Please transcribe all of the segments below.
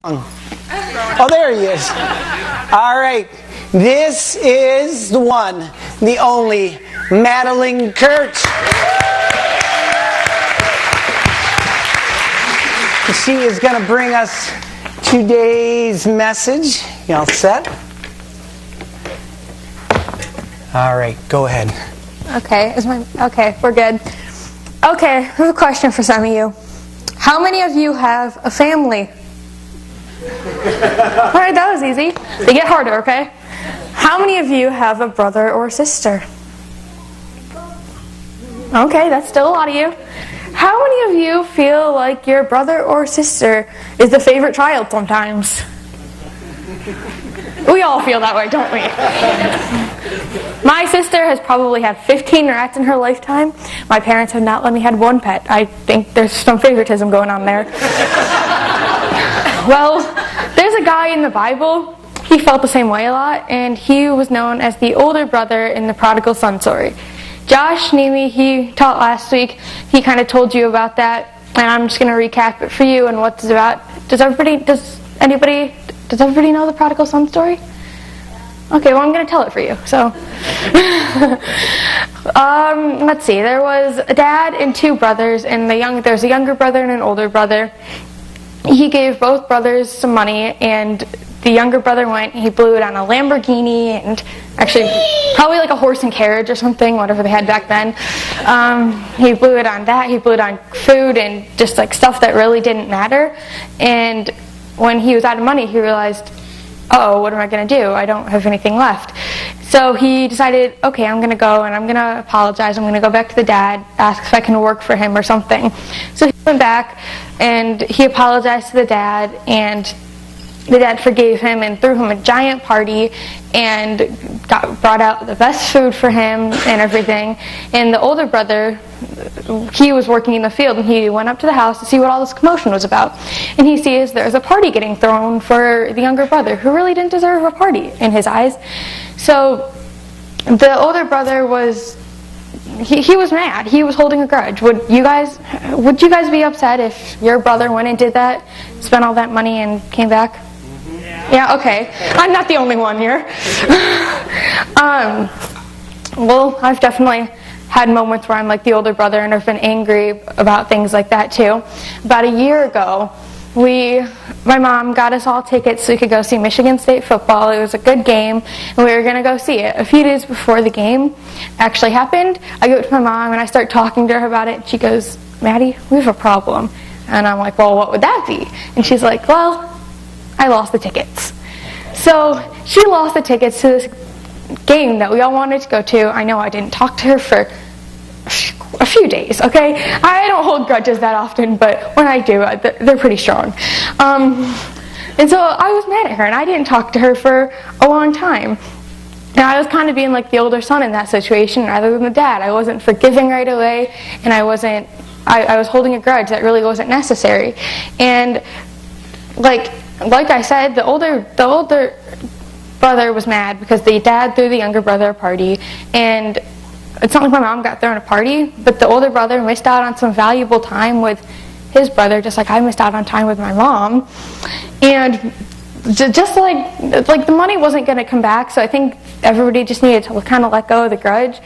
Oh, there he is. All right. This is the one, the only, Madeline Kurt. She is going to bring us today's message. You all set? All right, go ahead. Okay, we're good. Okay, I have a question for some of you. How many of you have a family? Alright, that was easy. They get harder, okay? How many of you have a brother or sister? Okay, that's still a lot of you. How many of you feel like your brother or sister is the favorite child sometimes? We all feel that way, don't we? My sister has probably had 15 rats in her lifetime. My parents have not let me have one pet. I think there's some favoritism going on there. Well, there's a guy in the Bible, he felt the same way a lot, and he was known as the older brother in the Prodigal Son story. Josh Nemi, he taught last week, he kind of told you about that, and I'm just going to recap it for you and what it's about. Does everybody know the Prodigal Son story? Okay, well, I'm going to tell it for you. So, let's see. There was a dad and two brothers, and there's a younger brother and an older brother. He gave both brothers some money, and the younger brother he blew it on a Lamborghini, and actually probably like a horse and carriage or something, whatever they had back then. He blew it on that. He blew it on food and just like stuff that really didn't matter. And when he was out of money, he realized, oh, what am I going to do? I don't have anything left. So he decided, okay, I'm going to go and I'm going to apologize. I'm going to go back to the dad, ask if I can work for him or something. So he went back and he apologized to the dad, and the dad forgave him and threw him a giant party and brought out the best food for him and everything. And the older brother, he was working in the field, and he went up to the house to see what all this commotion was about. And he sees there's a party getting thrown for the younger brother, who really didn't deserve a party in his eyes. So the older brother was, he was mad. He was holding a grudge. Would you guys be upset if your brother went and did that, spent all that money and came back? Yeah, okay. I'm not the only one here. Well, I've definitely had moments where I'm like the older brother, and I've been angry about things like that too. About a year ago, my mom got us all tickets so we could go see Michigan State football. It was a good game, and we were going to go see it. A few days before the game actually happened, I go up to my mom and I start talking to her about it, and she goes, Maddie, we have a problem. And I'm like, well, what would that be? And she's like, well, I lost the tickets. So she lost the tickets to this game that we all wanted to go to. I know I didn't talk to her for a few days, okay? I don't hold grudges that often, but when I do, they're pretty strong. And so I was mad at her, and I didn't talk to her for a long time. And I was kind of being like the older son in that situation rather than the dad. I wasn't forgiving right away, and I was holding a grudge that really wasn't necessary. And like I said, the older brother was mad because the dad threw the younger brother a party, and it's not like my mom got thrown a party, but the older brother missed out on some valuable time with his brother, just like I missed out on time with my mom. And just like the money wasn't going to come back, so I think everybody just needed to kind of let go of the grudge.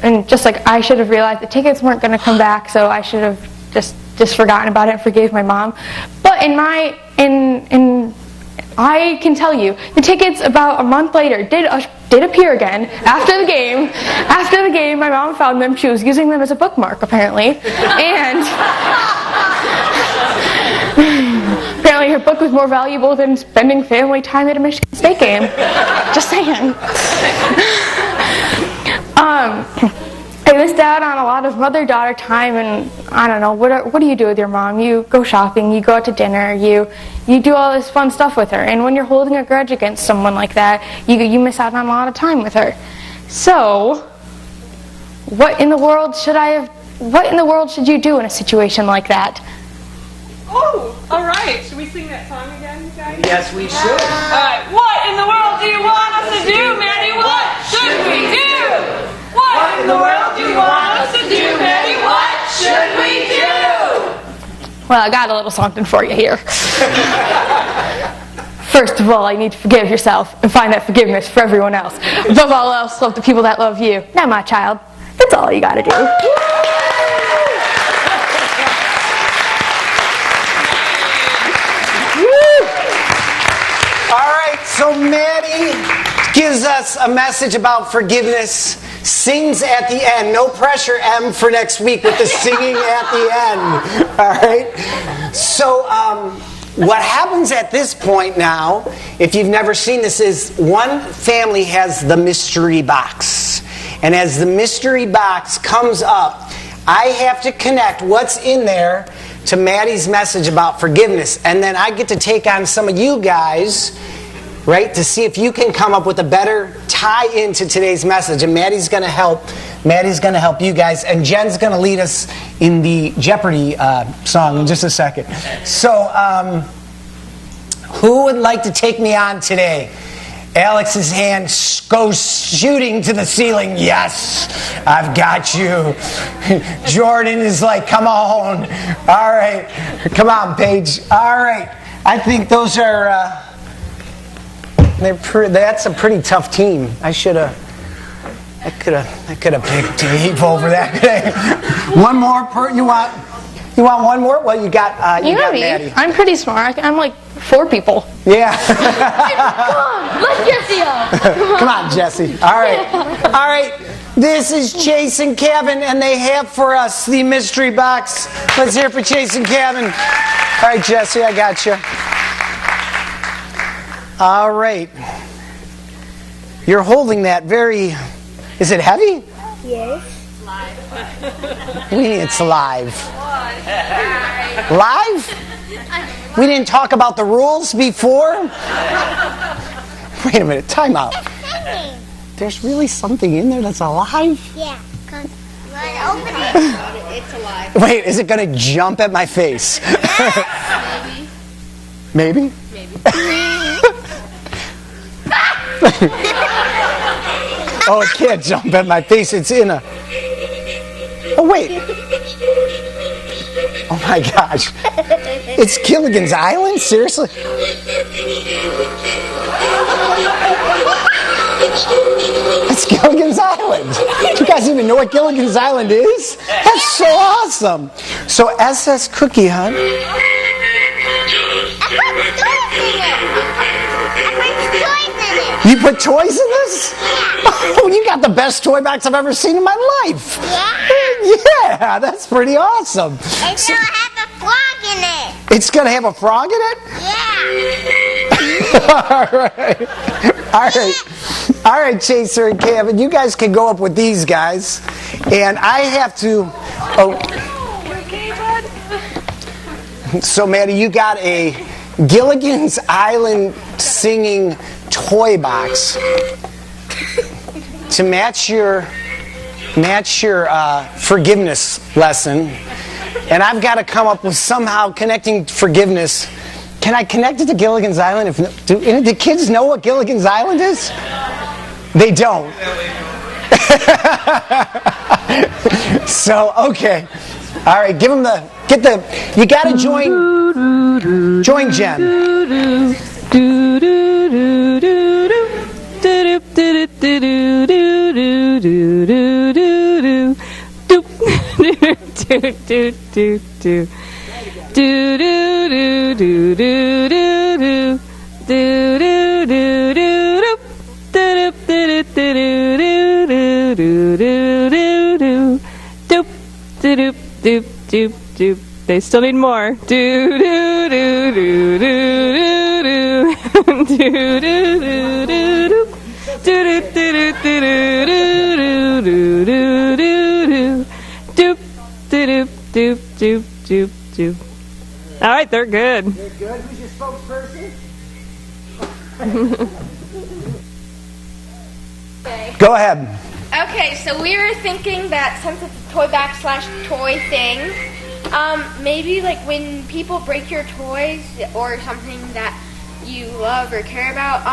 And just like I should have realized the tickets weren't going to come back, so I should have just forgotten about it and forgave my mom. But I can tell you, the tickets about a month later did appear again after the game. After the game, my mom found them. She was using them as a bookmark, apparently. And apparently her book was more valuable than spending family time at a Michigan State game. Just saying. I missed out on a lot of mother-daughter time, and I don't know, what do you do with your mom? You go shopping, you go out to dinner, you do all this fun stuff with her, and when you're holding a grudge against someone like that, you miss out on a lot of time with her. So, what in the world should you do in a situation like that? Oh, all right. Should we sing that song again, guys? Yes, we should. All right. What in the world do you want us to do, Maddie? What should we do? What in the world do you want us to do, Maddie? What should we do? Well, I got a little something for you here. First of all, you need to forgive yourself and find that forgiveness for everyone else. Above all else, love the people that love you. Now, my child, that's all you got to do. All right, so Maddie gives us a message about forgiveness, sings at the end. No pressure, M, for next week with the singing at the end. All right? So what happens at this point now, if you've never seen this, is one family has the mystery box. And as the mystery box comes up, I have to connect what's in there to Maddie's message about forgiveness. And then I get to take on some of you guys, right, to see if you can come up with a better tie into today's message. And Maddie's going to help. Maddie's going to help you guys. And Jen's going to lead us in the Jeopardy song in just a second. So, who would like to take me on today? Alex's hand goes shooting to the ceiling. Yes, I've got you. Jordan is like, come on. All right. Come on, Paige. All right. I think those are... that's a pretty tough team. I could have picked Dave over that. One more you want one more? Well, you got me. Maddie. I'm pretty smart. I'm like 4 people. Yeah. Come on, let Jesse up. Come on, Jesse. All right. All right. This is Chase and Kevin, and they have for us the mystery box. Let's hear it for Chase and Kevin. All right, Jesse, I got you. All right. You're holding that very... Is it heavy? Yes. We mean it's live. Live? We didn't talk about the rules before? Wait a minute, time out. There's really something in there that's alive? Yeah. Come on, open it. It's alive. Wait, is it going to jump at my face? Maybe? Maybe. Oh, it can't jump at my face. It's in a... Oh, wait. Oh, my gosh. It's Gilligan's Island? Seriously? It's Gilligan's Island. Do you guys even know what Gilligan's Island is? That's so awesome. So, SS Cookie Hunt. You put toys in this? Oh, you got the best toy box I've ever seen in my life. Yeah, that's pretty awesome. It's gonna have a frog in it. It's going to have a frog in it? Yeah. All right, Chaser and Kevin, you guys can go up with these guys. And I have to... So, Maddie, you got a Gilligan's Island singing toy box to match your forgiveness lesson, and I've got to come up with somehow connecting forgiveness. Can I connect it to Gilligan's Island? Do the kids know what Gilligan's Island is? They don't. So, okay. All right, give them you got to join Jen. They still need more. Do do do do do do do do do do do do. All right, they're good. They're good. Who's your spokesperson? Go ahead. Okay, so we were thinking that since it's a toy back / toy thing, maybe like when people break your toys or something that you love or care about,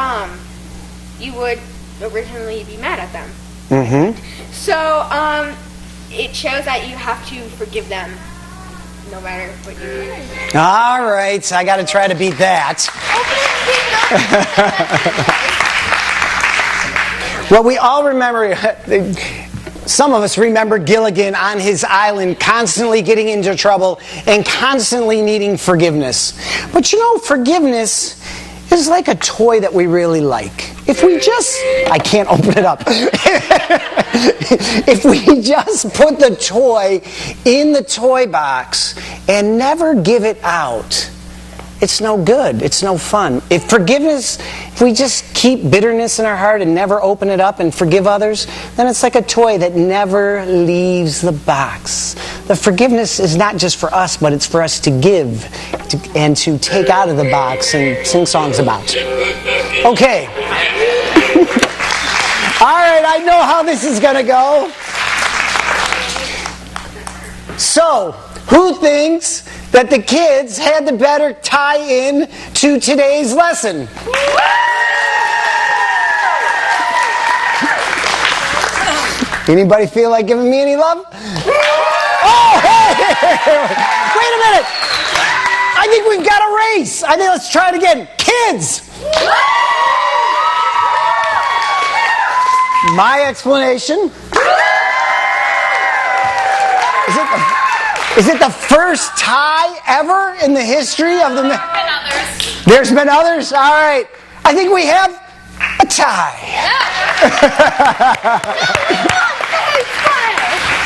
you would originally be mad at them. Mm-hmm. So it shows that you have to forgive them no matter what you do. All right, so I got to try to beat that. Well, we all remember, some of us remember Gilligan on his island constantly getting into trouble and constantly needing forgiveness. But you know, forgiveness is like a toy that we really like. If we just, I can't open it up. If we just put the toy in the toy box and never give it out, it's no good. It's no fun. If forgiveness, if we just keep bitterness in our heart and never open it up and forgive others, then it's like a toy that never leaves the box. The forgiveness is not just for us, but it's for us to give and to take out of the box and sing songs about. Okay. All right, I know how this is going to go. So, who thinks that the kids had the better tie-in to today's lesson? Anybody feel like giving me any love? Oh, hey! Wait a minute! I think we've got a race. I think let's try it again. Kids! My explanation. Is it the first tie ever in the history of the... There's been others? All right. I think we have a tie.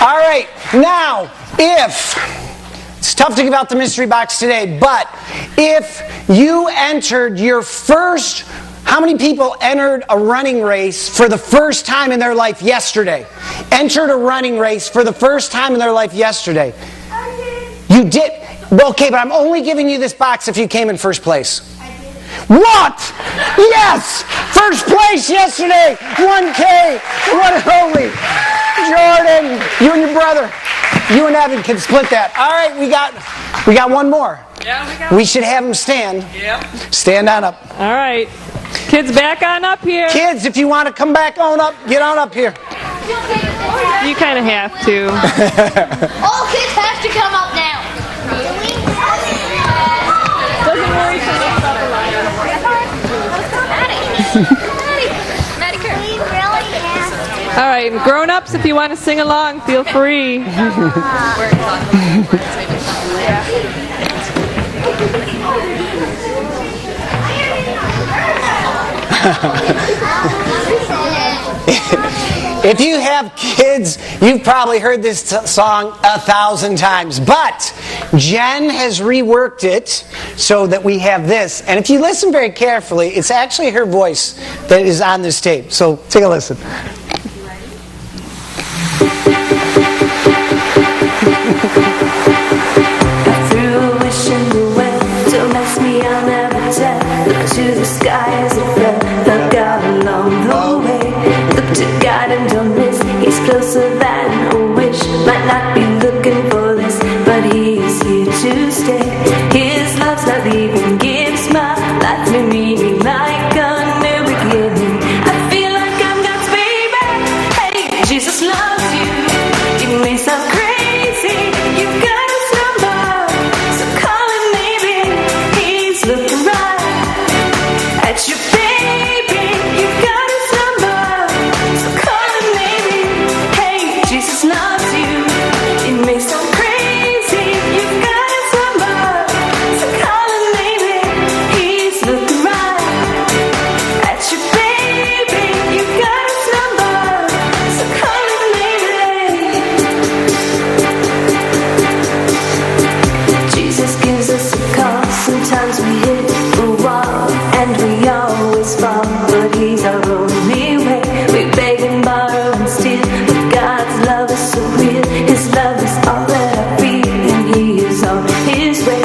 All right. Now, it's tough to give out the mystery box today, but if you entered your first... How many people entered a running race for the first time in their life yesterday? Entered a running race for the first time in their life yesterday. You did? Well, okay, but I'm only giving you this box if you came in first place. What? Yes! First place yesterday! 1K! One and only! Jordan! You and your brother. You and Evan can split that. All right, we got one more. Yeah, we should have them stand. Yep. Stand on up. All right. Kids, back on up here. Kids, if you want to come back on up, get on up here. You kind of have to. All kids have to come up now. Doesn't worry so much about the line. Maddie, we really have to. All right, grown-ups, if you want to sing along, feel free. If you have kids, you've probably heard this song 1,000 times. But Jen has reworked it so that we have this. And if you listen very carefully, it's actually her voice that is on this tape. So take a listen. I threw a wish in the wind. Don't ask me, I'll never tell. Look to the sky as it fell. Look out along the way. Look to God and don't miss. He's closer than a wish. Might not be looking for this, but he is here to stay. His love's not leaving. Gives my life new meaning like a new beginning. I feel like I'm God's baby. Hey, Jesus loves you. You may sound crazy. You've got his number, so call him maybe. He's looking right at your baby. You've got his number, so call him maybe. Hey, Jesus loves you. It may sound crazy. You've got his number, so call him maybe. He's looking right at your baby. You've got his number, so call him maybe. Jesus gives us a call. Sometimes we hit a wall and we always fall, but he's our only way. We beg and borrow and steal, but God's love is so real. His love is all that I feel, and he is on his way.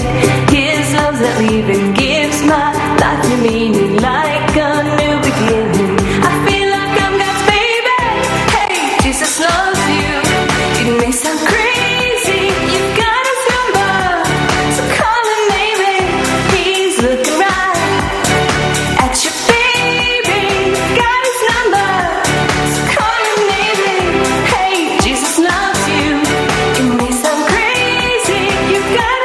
His love's not leaving, gives my life new meaning like a new beginning. I feel like I'm God's baby. Hey, Jesus loves you. It may sound crazy. You've got his number, so call him maybe. He's looking right at your baby. You've got his number, so call him maybe. Hey, Jesus loves you. It may sound crazy. You've got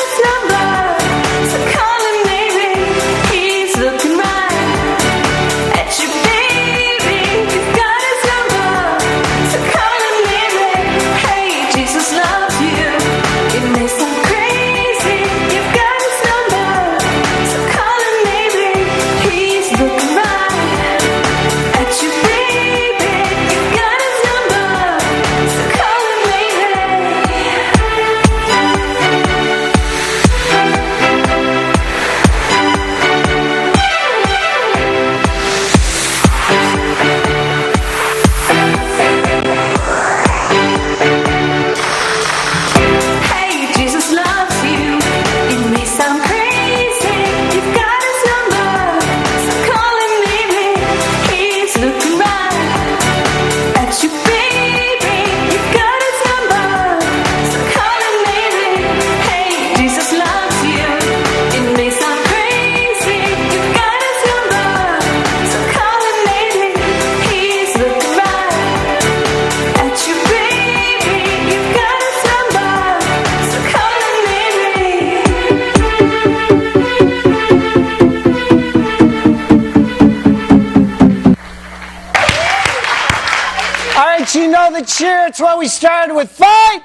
know the cheer. It's what we started with. Fight!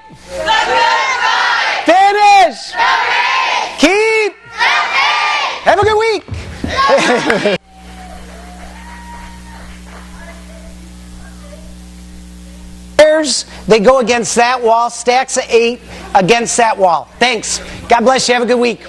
Finish! Keep! Have a good week! They go against that wall, stacks of 8 against that wall. Thanks. God bless you. Have a good week.